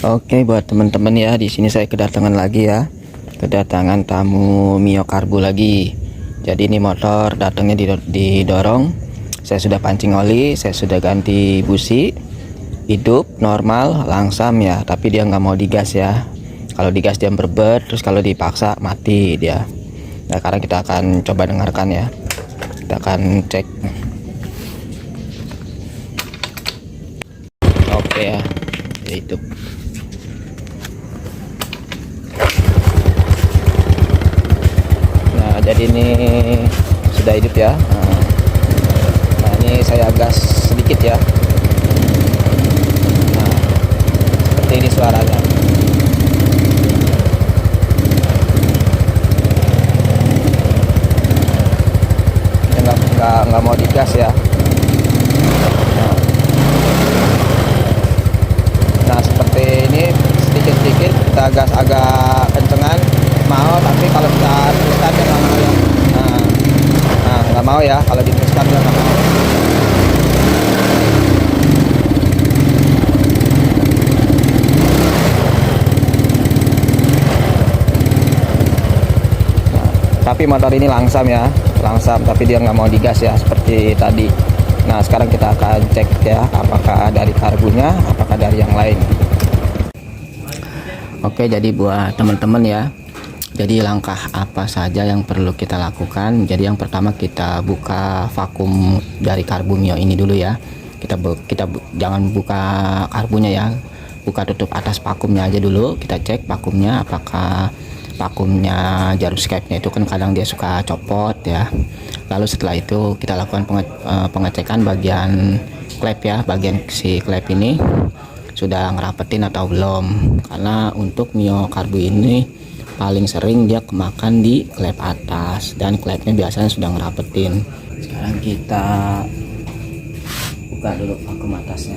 Oke, buat teman-teman ya, di sini saya kedatangan lagi ya. Kedatangan tamu Mio Karbu lagi. Jadi ini motor datangnya didorong. Saya sudah pancing oli, saya sudah ganti busi. Hidup normal, langsam ya, tapi dia nggak mau digas ya. Kalau digas dia berbet, terus kalau dipaksa mati dia. Nah, sekarang kita akan coba dengarkan ya. Kita akan cek. Oke ya, itu. Jadi ini sudah hidup ya. Nah ini saya gas sedikit ya. Nah seperti ini suaranya. Nggak mau digas ya. Nah seperti ini sedikit-sedikit kita gas agak kencengan mau, tapi kalau kita teruskan dia nggak mau ya. Nah nggak mau ya, kalau diteruskan dia nggak mau. Tapi motor ini langsam ya, langsam, tapi dia nggak mau digas ya seperti tadi. Nah sekarang kita akan cek ya, apakah dari karbunya, apakah dari yang lain. Oke, jadi buat teman-teman ya, jadi langkah apa saja yang perlu kita lakukan. Jadi yang pertama kita buka vakum dari karbu Mio ini dulu ya. Kita jangan buka karbunya ya, buka tutup atas vakumnya aja dulu. Kita cek vakumnya, apakah vakumnya jarum skepnya itu kan kadang dia suka copot ya. Lalu setelah itu kita lakukan pengecekan bagian klep ya, bagian si klep ini sudah ngerapetin atau belum, karena untuk Mio Karbu ini paling sering dia kemakan di klep atas, dan klepnya biasanya sudah ngerapetin. Sekarang kita buka dulu vakum atasnya.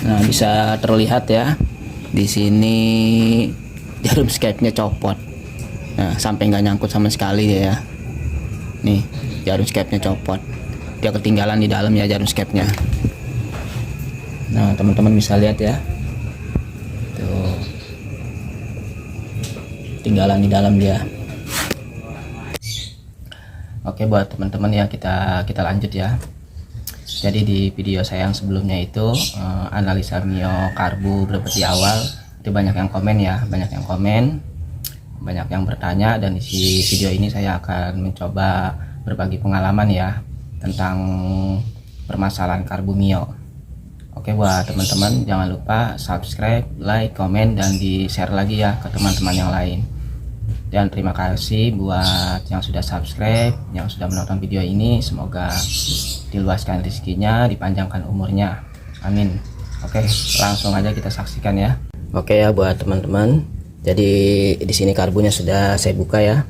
Nah, bisa terlihat ya di sini jarum skepnya copot. Nah, sampai nggak nyangkut sama sekali ya. Nih, jarum skepnya copot. Dia ketinggalan di dalam ya jarum skepnya. Nah, teman-teman bisa lihat ya. Tuh. Tinggalan di dalam dia. Oke, buat teman-teman ya, kita lanjut ya. Jadi di video saya yang sebelumnya itu analisa Mio Karbu berbet di awal, itu banyak yang komen ya, banyak yang bertanya, dan di video ini saya akan mencoba berbagi pengalaman ya tentang permasalahan karbu Mio. Oke, buat teman-teman jangan lupa subscribe, like, komen, dan di share lagi ya ke teman-teman yang lain. Dan terima kasih buat yang sudah subscribe, yang sudah menonton video ini. Semoga diluaskan rezekinya, dipanjangkan umurnya. Amin. Oke, langsung aja kita saksikan ya. Oke ya buat teman-teman. Jadi di sini karbunya sudah saya buka ya.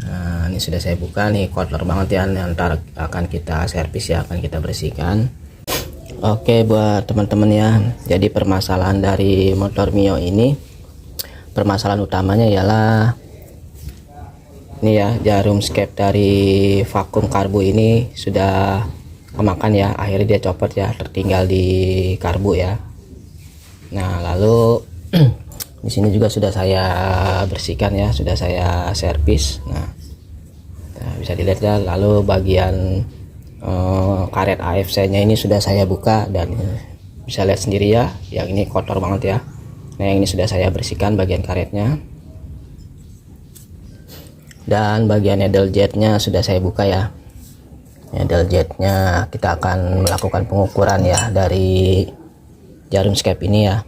Nah, ini sudah saya buka nih, kotor banget ya. Ntar akan kita servis ya, akan kita bersihkan. Oke buat teman-teman ya. Jadi permasalahan dari motor Mio ini, permasalahan utamanya ialah ini ya, jarum skep dari vakum karbu ini sudah kemakan ya, akhirnya dia copot ya, tertinggal di karbu ya. Nah lalu di sini juga sudah saya bersihkan ya, sudah saya servis. Nah bisa dilihat ya. Lalu bagian karet AFC nya ini sudah saya buka, dan bisa lihat sendiri ya, yang ini kotor banget ya. Nah yang ini sudah saya bersihkan bagian karetnya, dan bagian needle jetnya sudah saya buka ya. Needle jetnya kita akan melakukan pengukuran ya dari jarum skep ini ya.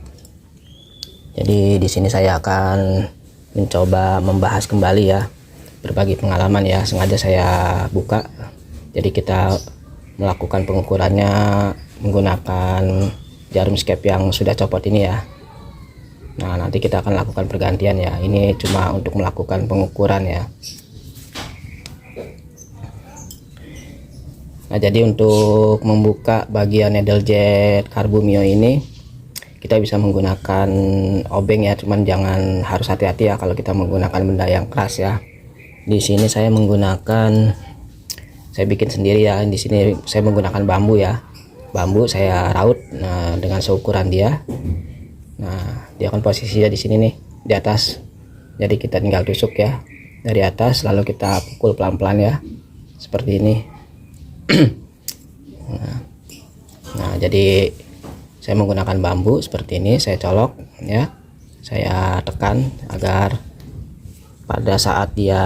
Jadi di sini saya akan mencoba membahas kembali ya, berbagi pengalaman ya, sengaja saya buka. Jadi kita melakukan pengukurannya menggunakan jarum skep yang sudah copot ini ya. Nah nanti kita akan lakukan pergantian ya, ini cuma untuk melakukan pengukuran ya. Nah, jadi untuk membuka bagian needle jet karbu Mio ini kita bisa menggunakan obeng ya, cuman jangan, harus hati-hati ya kalau kita menggunakan benda yang keras ya. Di sini saya menggunakan, saya bikin sendiri ya. Di sini saya menggunakan bambu ya. Bambu saya raut dengan seukuran dia. Nah, dia kan posisinya di sini nih, di atas. Jadi kita tinggal tusuk ya dari atas, lalu kita pukul pelan-pelan ya, seperti ini. Nah, jadi saya menggunakan bambu seperti ini, saya colok ya, saya tekan agar pada saat dia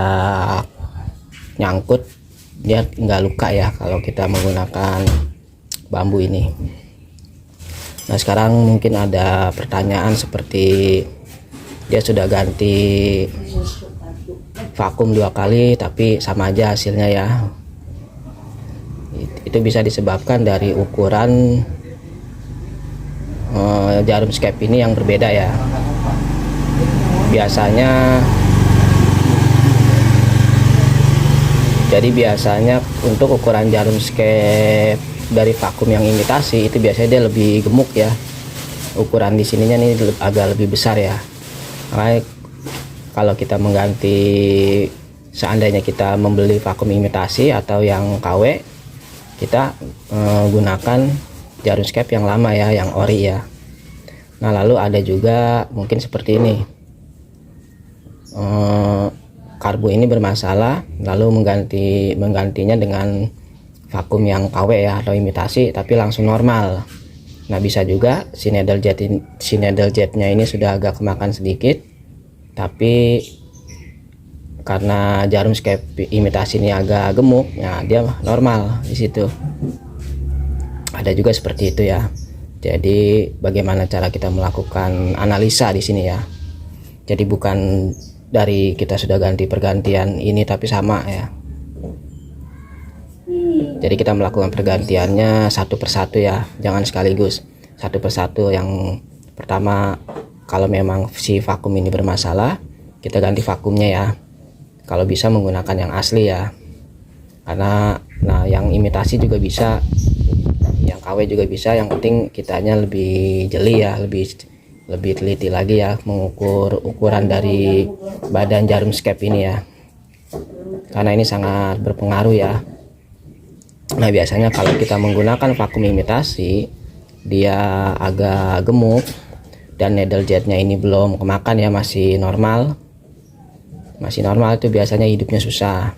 nyangkut dia nggak luka ya kalau kita menggunakan bambu ini. Nah, sekarang mungkin ada pertanyaan seperti dia sudah ganti vakum 2 kali tapi sama aja hasilnya ya. Itu bisa disebabkan dari ukuran jarum skep ini yang berbeda ya. Biasanya untuk ukuran jarum skep dari vakum yang imitasi itu biasanya dia lebih gemuk ya. Ukuran di sininya nih agak lebih besar ya. Makanya kalau kita mengganti, seandainya kita membeli vakum imitasi atau yang KW, kita gunakan jarum skep yang lama ya, yang ori ya. Nah, lalu ada juga mungkin seperti ini, karbu ini bermasalah, lalu menggantinya dengan vakum yang KW ya atau imitasi tapi langsung normal. Nah, bisa juga si needle jetnya ini sudah agak kemakan sedikit, tapi karena jarum skep imitasi ini agak gemuk, ya dia normal di situ. Ada juga seperti itu ya. Jadi bagaimana cara kita melakukan analisa di sini ya. Jadi bukan dari kita sudah ganti pergantian ini tapi sama ya. Jadi kita melakukan pergantiannya satu persatu ya, jangan sekaligus, satu persatu. Yang pertama, kalau memang si vakum ini bermasalah, kita ganti vakumnya ya. Kalau bisa menggunakan yang asli ya, karena yang imitasi juga bisa, yang KW juga bisa. Yang penting kitanya lebih jeli ya, lebih teliti lagi ya mengukur ukuran dari badan jarum skep ini ya, karena ini sangat berpengaruh ya. Nah, biasanya kalau kita menggunakan vakum imitasi, dia agak gemuk dan needle jetnya ini belum kemakan ya, masih normal itu biasanya hidupnya susah.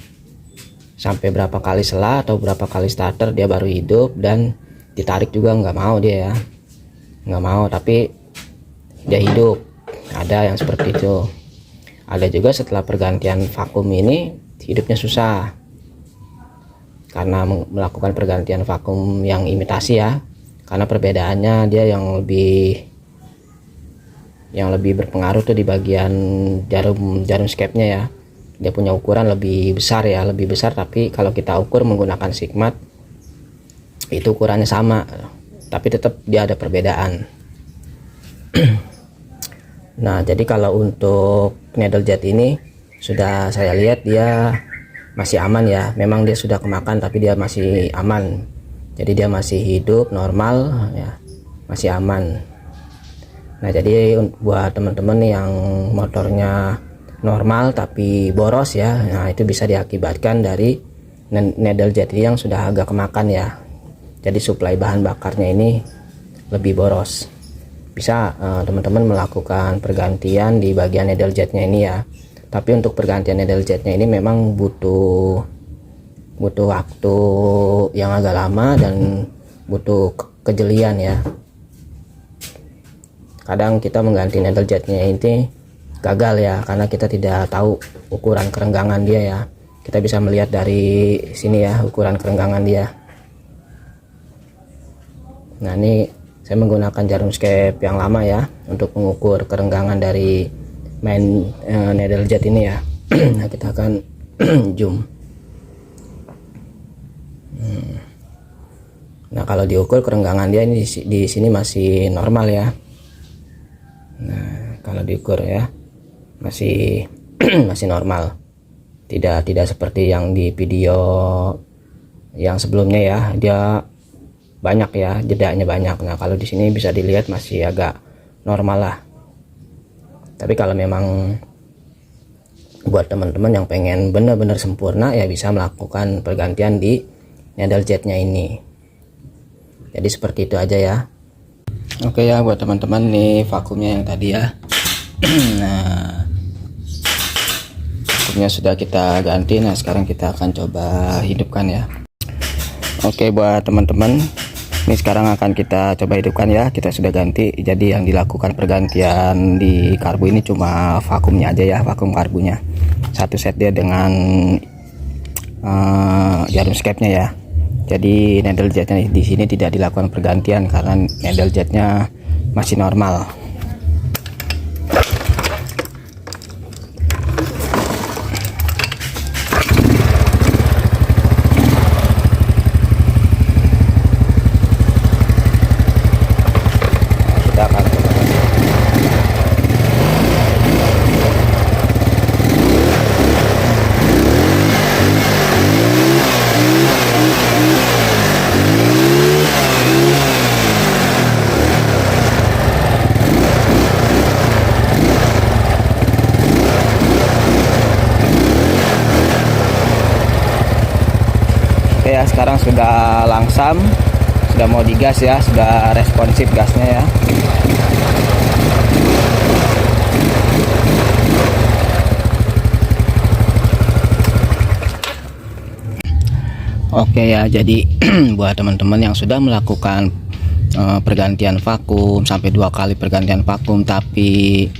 Sampai berapa kali sela atau berapa kali starter dia baru hidup, dan ditarik juga nggak mau dia ya, nggak mau, tapi dia hidup. Ada yang seperti itu. Ada juga setelah pergantian vakum ini hidupnya susah karena melakukan pergantian vakum yang imitasi ya, karena perbedaannya dia yang lebih berpengaruh tuh di bagian jarum skepnya ya. Dia punya ukuran lebih besar ya, lebih besar, tapi kalau kita ukur menggunakan sigmat itu ukurannya sama, tapi tetap dia ada perbedaan. Nah, jadi kalau untuk needle jet ini sudah saya lihat dia masih aman ya. Memang dia sudah kemakan tapi dia masih aman, jadi dia masih hidup normal ya, masih aman. Nah, jadi buat teman-teman yang motornya normal tapi boros ya, nah itu bisa diakibatkan dari needle jet yang sudah agak kemakan ya. Jadi suplai bahan bakarnya ini lebih boros. Bisa teman-teman melakukan pergantian di bagian needle jetnya ini ya. Tapi untuk pergantian needle jetnya ini memang butuh waktu yang agak lama dan butuh kejelian ya. Kadang kita mengganti needle jetnya ini gagal ya, karena kita tidak tahu ukuran kerenggangan dia ya. Kita bisa melihat dari sini ya ukuran kerenggangan dia. Nah, ini saya menggunakan jarum skep yang lama ya untuk mengukur kerenggangan dari main needle jet ini ya. Nah, kita akan zoom. Nah, kalau diukur kerenggangan dia ini di sini masih normal ya. Nah, kalau diukur ya masih normal, tidak seperti yang di video yang sebelumnya ya, dia banyak ya, jedanya banyak. Nah kalau di sini bisa dilihat masih agak normal lah. Tapi kalau memang buat teman-teman yang pengen benar-benar sempurna ya, bisa melakukan pergantian di needle jetnya ini. Jadi seperti itu aja ya. Oke ya, buat teman-teman nih vakumnya yang tadi ya. Nah, vakumnya sudah kita ganti. Nah sekarang kita akan coba hidupkan ya. Oke, buat teman-teman, ini sekarang akan kita coba hidupkan ya. Kita sudah ganti. Jadi yang dilakukan pergantian di karbu ini cuma vakumnya aja ya, vakum karbunya. Satu set dia dengan jarum skepnya ya. Jadi needle jetnya di sini tidak dilakukan pergantian karena needle jetnya masih normal. Kita akan coba. Oke ya, sekarang sudah langsam, sudah mau digas ya, sudah responsif gasnya ya. Oke ya, jadi buat teman-teman yang sudah melakukan pergantian vakum sampai 2 kali pergantian vakum tapi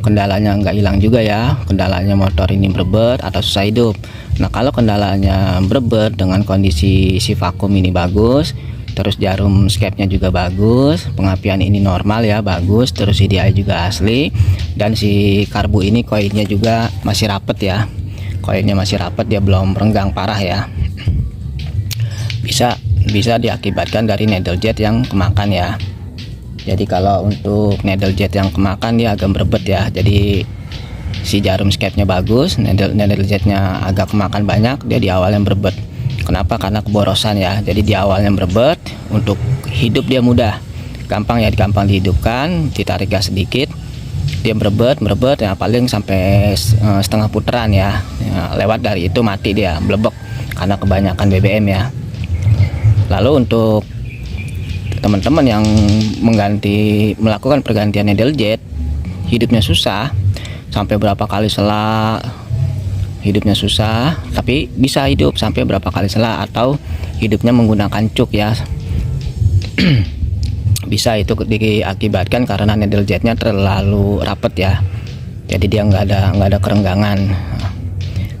kendalanya nggak hilang juga ya, kendalanya motor ini berebet atau susah hidup. Nah kalau kendalanya berebet dengan kondisi si vakum ini bagus, terus jarum skepnya juga bagus, pengapian ini normal ya, bagus, terus CDI juga asli, dan si karbu ini koinnya juga masih rapet ya, koinnya masih rapet, dia belum renggang parah ya. Bisa diakibatkan dari needle jet yang kemakan ya. Jadi kalau untuk needle jet yang kemakan dia agak berebet ya. Jadi si jarum skepnya bagus, needle jetnya agak kemakan banyak, dia di awalnya berebet. Kenapa? Karena keborosan ya. Jadi di awalnya berebet, untuk hidup dia mudah, gampang ya, gampang dihidupkan, ditarik gas sedikit, dia berebet ya, paling sampai setengah putaran ya. Lewat dari itu mati dia, blebek karena kebanyakan BBM ya. Lalu untuk teman-teman yang melakukan pergantian needle jet, hidupnya susah, sampai berapa kali sela hidupnya susah, tapi bisa hidup sampai berapa kali sela, atau hidupnya menggunakan cuk ya. Bisa itu diakibatkan karena needle jetnya terlalu rapet ya, jadi dia nggak ada kerenggangan.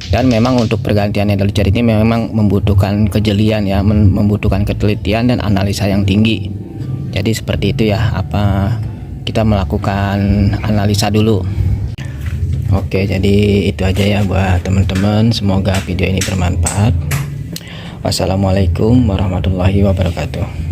Dan memang untuk pergantian needle jet ini memang membutuhkan kejelian ya, membutuhkan ketelitian dan analisa yang tinggi. Jadi seperti itu ya, kita melakukan analisa dulu. Oke, jadi itu aja ya buat teman-teman, semoga video ini bermanfaat. Wassalamualaikum warahmatullahi wabarakatuh.